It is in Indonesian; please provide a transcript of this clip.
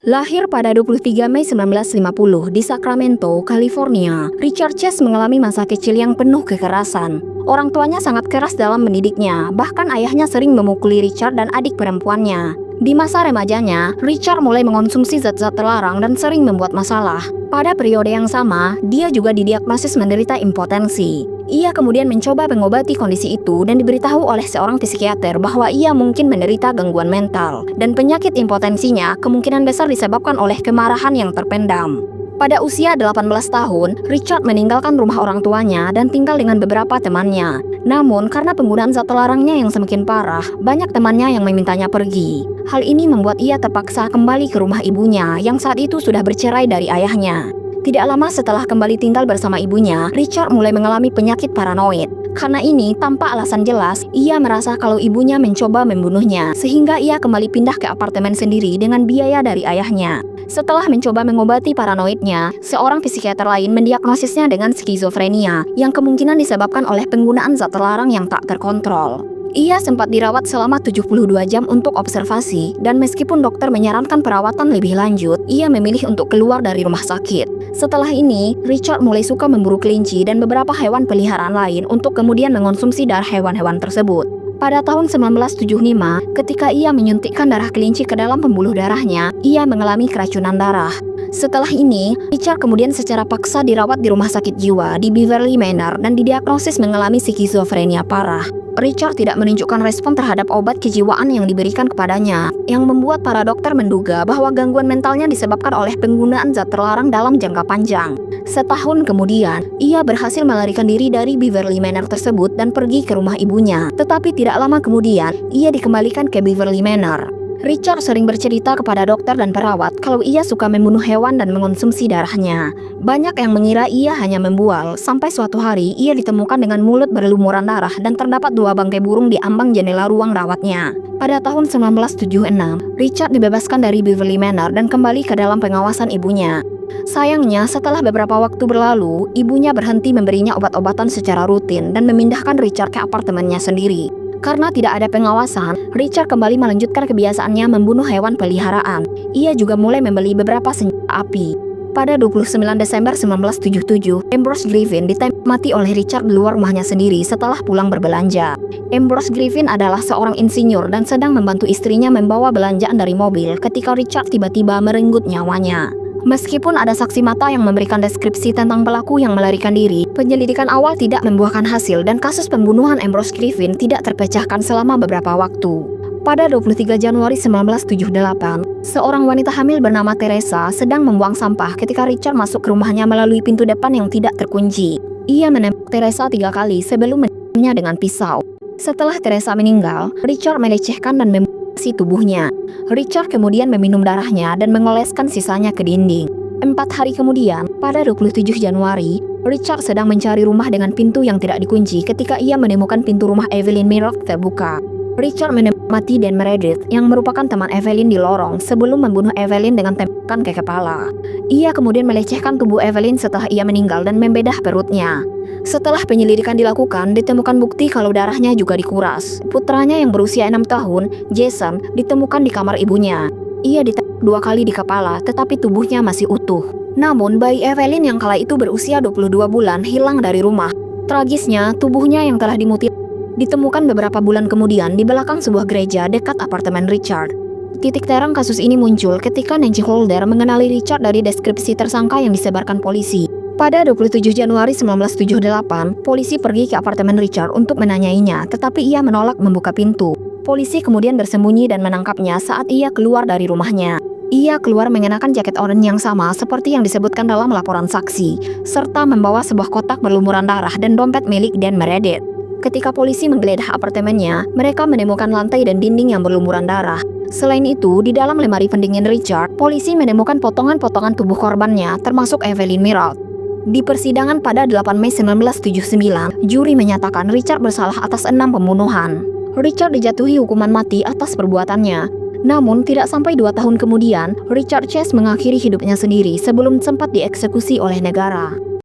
Lahir pada 23 Mei 1950 di Sacramento, California, Richard Chase mengalami masa kecil yang penuh kekerasan. Orang tuanya sangat keras dalam mendidiknya, bahkan ayahnya sering memukuli Richard dan adik perempuannya. Di masa remajanya, Richard mulai mengonsumsi zat-zat terlarang dan sering membuat masalah. Pada periode yang sama, dia juga didiagnosis menderita impotensi. Ia kemudian mencoba mengobati kondisi itu dan diberitahu oleh seorang psikiater bahwa ia mungkin menderita gangguan mental. Dan penyakit impotensinya kemungkinan besar disebabkan oleh kemarahan yang terpendam. Pada usia 18 tahun, Richard meninggalkan rumah orang tuanya dan tinggal dengan beberapa temannya. Namun, karena penggunaan zat terlarangnya yang semakin parah, banyak temannya yang memintanya pergi. Hal ini membuat ia terpaksa kembali ke rumah ibunya yang saat itu sudah bercerai dari ayahnya. Tidak lama setelah kembali tinggal bersama ibunya, Richard mulai mengalami penyakit paranoid. Karena ini, tanpa alasan jelas, ia merasa kalau ibunya mencoba membunuhnya, sehingga ia kembali pindah ke apartemen sendiri dengan biaya dari ayahnya. Setelah mencoba mengobati paranoidnya, seorang psikiater lain mendiagnosisnya dengan skizofrenia, yang kemungkinan disebabkan oleh penggunaan zat terlarang yang tak terkontrol. Ia sempat dirawat selama 72 jam untuk observasi, dan meskipun dokter menyarankan perawatan lebih lanjut, ia memilih untuk keluar dari rumah sakit. Setelah ini, Richard mulai suka memburu kelinci dan beberapa hewan peliharaan lain untuk kemudian mengonsumsi darah hewan-hewan tersebut. Pada tahun 1975, ketika ia menyuntikkan darah kelinci ke dalam pembuluh darahnya, ia mengalami keracunan darah. Setelah ini, Richard kemudian secara paksa dirawat di rumah sakit jiwa di Beverly Manor dan didiagnosis mengalami skizofrenia parah. Richard tidak menunjukkan respon terhadap obat kejiwaan yang diberikan kepadanya, yang membuat para dokter menduga bahwa gangguan mentalnya disebabkan oleh penggunaan zat terlarang dalam jangka panjang. Setahun kemudian, ia berhasil melarikan diri dari Beverly Manor tersebut dan pergi ke rumah ibunya. Tetapi tidak lama kemudian, ia dikembalikan ke Beverly Manor. Richard sering bercerita kepada dokter dan perawat kalau ia suka membunuh hewan dan mengonsumsi darahnya. Banyak yang mengira ia hanya membual, sampai suatu hari ia ditemukan dengan mulut berlumuran darah dan terdapat 2 bangkai burung di ambang jendela ruang rawatnya. Pada tahun 1976, Richard dibebaskan dari Beverly Manor dan kembali ke dalam pengawasan ibunya. Sayangnya, setelah beberapa waktu berlalu, ibunya berhenti memberinya obat-obatan secara rutin dan memindahkan Richard ke apartemennya sendiri. Karena tidak ada pengawasan, Richard kembali melanjutkan kebiasaannya membunuh hewan peliharaan. Ia juga mulai membeli beberapa senjata api. Pada 29 Desember 1977, Ambrose Griffin ditembak mati oleh Richard di luar rumahnya sendiri setelah pulang berbelanja. Ambrose Griffin adalah seorang insinyur dan sedang membantu istrinya membawa belanjaan dari mobil ketika Richard tiba-tiba merenggut nyawanya. Meskipun ada saksi mata yang memberikan deskripsi tentang pelaku yang melarikan diri, penyelidikan awal tidak membuahkan hasil dan kasus pembunuhan Ambrose Griffin tidak terpecahkan selama beberapa waktu. Pada 23 Januari 1978, seorang wanita hamil bernama Teresa sedang membuang sampah ketika Richard masuk ke rumahnya melalui pintu depan yang tidak terkunci. Ia menembak Teresa 3 kali sebelum menembaknya dengan pisau. Setelah Teresa meninggal, Richard melecehkan dan membunuh tubuhnya. Richard kemudian meminum darahnya dan mengoleskan sisanya ke dinding. 4 hari kemudian, pada 27 Januari, Richard sedang mencari rumah dengan pintu yang tidak dikunci ketika ia menemukan pintu rumah Evelyn Mirov terbuka. Richard menembak mati Dan Meredith yang merupakan teman Evelyn di lorong sebelum membunuh Evelyn dengan tembakan ke kepala. Ia kemudian melecehkan tubuh Evelyn setelah ia meninggal dan membedah perutnya. Setelah penyelidikan dilakukan, ditemukan bukti kalau darahnya juga dikuras. Putranya yang berusia 6 tahun, Jason, ditemukan di kamar ibunya. Ia ditembak 2 kali di kepala, tetapi tubuhnya masih utuh. Namun, bayi Evelyn yang kala itu berusia 22 bulan hilang dari rumah. Tragisnya, tubuhnya yang telah dimutilasi ditemukan beberapa bulan kemudian di belakang sebuah gereja dekat apartemen Richard. Titik terang kasus ini muncul ketika Nancy Holder mengenali Richard dari deskripsi tersangka yang disebarkan polisi. Pada 27 Januari 1978, polisi pergi ke apartemen Richard untuk menanyainya, tetapi ia menolak membuka pintu. Polisi kemudian bersembunyi dan menangkapnya saat ia keluar dari rumahnya. Ia keluar mengenakan jaket oranye yang sama seperti yang disebutkan dalam laporan saksi, serta membawa sebuah kotak berlumuran darah dan dompet milik Dan Meredith. Ketika polisi menggeledah apartemennya, mereka menemukan lantai dan dinding yang berlumuran darah. Selain itu, di dalam lemari pendingin Richard, polisi menemukan potongan-potongan tubuh korbannya, termasuk Evelyn Mirov. Di persidangan pada 8 Mei 1979, juri menyatakan Richard bersalah atas 6 pembunuhan. Richard dijatuhi hukuman mati atas perbuatannya. Namun, tidak sampai 2 tahun kemudian, Richard Chase mengakhiri hidupnya sendiri sebelum sempat dieksekusi oleh negara.